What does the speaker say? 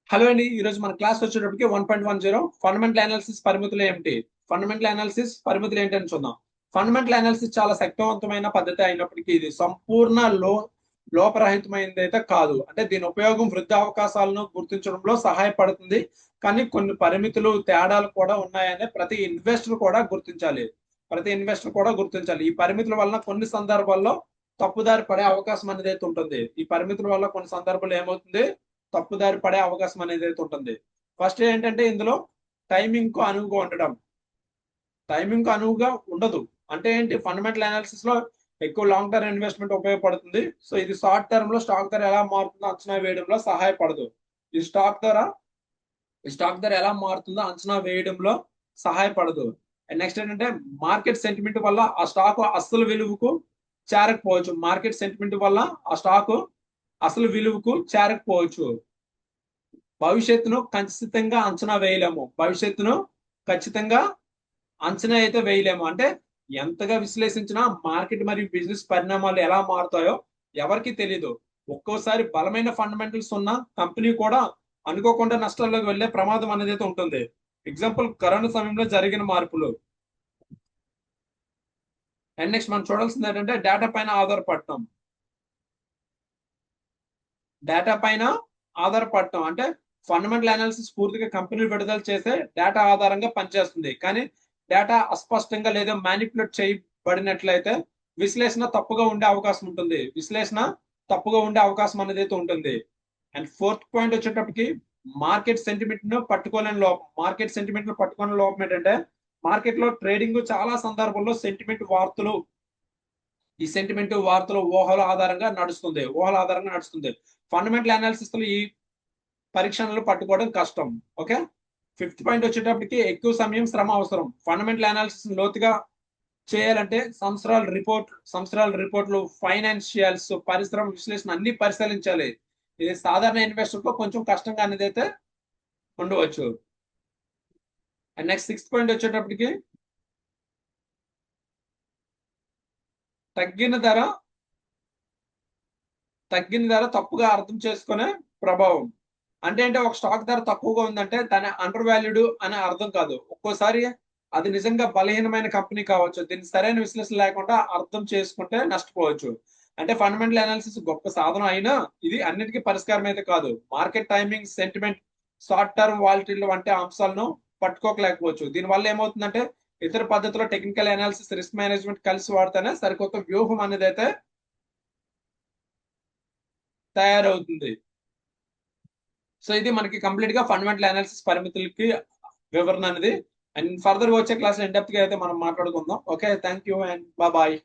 Hello అండి. ఈ రోజు మన క్లాస్ వచ్చేటప్పటికి 1.10 ఫండమెంటల్ అనాలిసిస్ పరిమితులు ఏమిటి? ఫండమెంటల్ అనాలిసిస్ పరిమితులు ఏంటి అని చూద్దాం. ఫండమెంటల్ అనాలిసిస్ చాలా శక్తివంతమైన పద్ధతి అయినప్పటికీ ఇది సంపూర్ణ లోపరహితమైనది అయితే కాదు. అంటే దీని ఉపయోగం వృద్ధి అవకాశాలను గుర్తించడంలో సహాయపడుతుంది. కానీ కొన్ని పరిమితులు, తేడాలు కూడా ఉన్నాయని ప్రతి ఇన్వెస్టర్ కూడా గుర్తించాలి. ఈ పరిమితుల వలన కొన్ని సందర్భాల్లో తప్పుదారి పడే అవకాశం అనేది అయితే ఉంటుంది. ఈ పరిమితుల వల్ల కొన్ని సందర్భాల్లో ఏమవుతుంది? తప్పుదారి పడే అవకాశం అనేది అయితే ఉంటుంది. ఫస్ట్ ఏంటంటే ఇందులో టైమింగ్ కు అనువుగా ఉండడం. టైమింగ్ కు అనువుగా ఉండదు అంటే ఏంటి? ఫండమెంటల్ అనాలిసిస్ లో ఎక్కువ లాంగ్ టర్మ్ ఇన్వెస్ట్మెంట్ ఉపయోగపడుతుంది. సో ఇది షార్ట్ టర్మ్ లో స్టాక్ ధర ఎలా మారుతుందో అంచనా వేయడంలో సహాయపడదు. ఈ స్టాక్ ధర ఎలా మారుతుందో అంచనా వేయడంలో సహాయపడదు. అండ్ నెక్స్ట్ ఏంటంటే మార్కెట్ సెంటిమెంట్ వల్ల ఆ స్టాక్ అసలు విలువకు చేరకపోవచ్చు. భవిష్యత్తును ఖచ్చితంగా అంచనా అయితే వేయలేము. అంటే ఎంతగా విశ్లేషించినా మార్కెట్ మరియు బిజినెస్ పరిణామాలు ఎలా మారుతాయో ఎవరికి తెలియదు. ఒక్కోసారి బలమైన ఫండమెంటల్స్ ఉన్న కంపెనీ కూడా అనుకోకుండా నష్టాల్లోకి వెళ్లే ప్రమాదం అనేది అయితే ఉంటుంది. ఎగ్జాంపుల్ కరోనా సమయంలో జరిగిన మార్పులు. అండ్ నెక్స్ట్ మనం చూడాల్సింది ఏంటంటే డేటా పైన ఆధారపడటం. అంటే ఫండమెంటల్ అనాలిసిస్ పూర్తిగా కంపెనీలు విడుదల చేసే డేటా ఆధారంగా పనిచేస్తుంది. కానీ డేటా అస్పష్టంగా లేదా మ్యానిపులేట్ చేయబడినట్లయితే విశ్లేషణ తప్పుగా ఉండే అవకాశం అనేది అయితే ఉంటుంది. అండ్ ఫోర్త్ పాయింట్ వచ్చేటప్పటికి మార్కెట్ సెంటిమెంట్ ను పట్టుకోలేని లోపం ఏంటంటే మార్కెట్ లో ట్రేడింగ్ చాలా సందర్భంలో సెంటిమెంట్ వార్తలు ఊహల ఆధారంగా నడుస్తుంది. ఫండమెంటల్ అనాలిసిస్ లో ఈ పరీక్షణలు పట్టుకోవడం కష్టం. ఓకే. ఫిఫ్త్ పాయింట్ వచ్చేటప్పటికి ఎక్కువ సమయం, శ్రమ అవసరం. ఫండమెంటల్ అనాలిసిస్ లోతుగా చేయాలంటే సంవత్సరాల రిపోర్ట్లు, ఫైనాన్షియల్స్, పరిశ్రమ విశ్లేషణ అన్ని పరిశీలించాలి. ఇది సాధారణ ఇన్వెస్టర్ తో కొంచెం కష్టంగా అనేది అయితే ఉండవచ్చు. అండ్ నెక్స్ట్ సిక్స్త్ పాయింట్ వచ్చేటప్పటికి తగ్గిన ధర తప్పుగా అర్థం చేసుకునే ప్రభావం. అంటే ఒక స్టాక్ ధర తక్కువగా ఉందంటే దాని అండర్ వాల్యూడ్ అనే అర్థం కాదు. ఒక్కోసారి అది నిజంగా బలహీనమైన కంపెనీ కావచ్చు. దీన్ని సరైన విశ్లేషణ లేకుండా అర్థం చేసుకుంటే నష్టపోవచ్చు. అంటే ఫండమెంటల్ అనాలిసిస్ గొప్ప సాధనం అయినా ఇది అన్నిటికీ పరిష్కారం అయితే కాదు. Market timing, sentiment, short term వాలిటీలు వంటి అంశాలను పట్టుకోలేకపోవచ్చు. దీనివల్ల ఏమవుతుందంటే ఇతర పద్ధతిలో టెక్నికల్ అనాలిసిస్, రిస్క్ మేనేజ్మెంట్ కలిసి వాడితేనే సరికొత్త వ్యూహం అనేది అయితే తయారవుతుంది. సో ఇది మనకి కంప్లీట్ గా ఫండమెంటల్ అనాలిసిస్ పరిమితులకి వివరణ అనేది. అండ్ ఫర్దర్ వచ్చే క్లాస్ ఇన్ డెప్త్ గా అయితే మనం మాట్లాడుకుందాం. Okay, thank you and bye.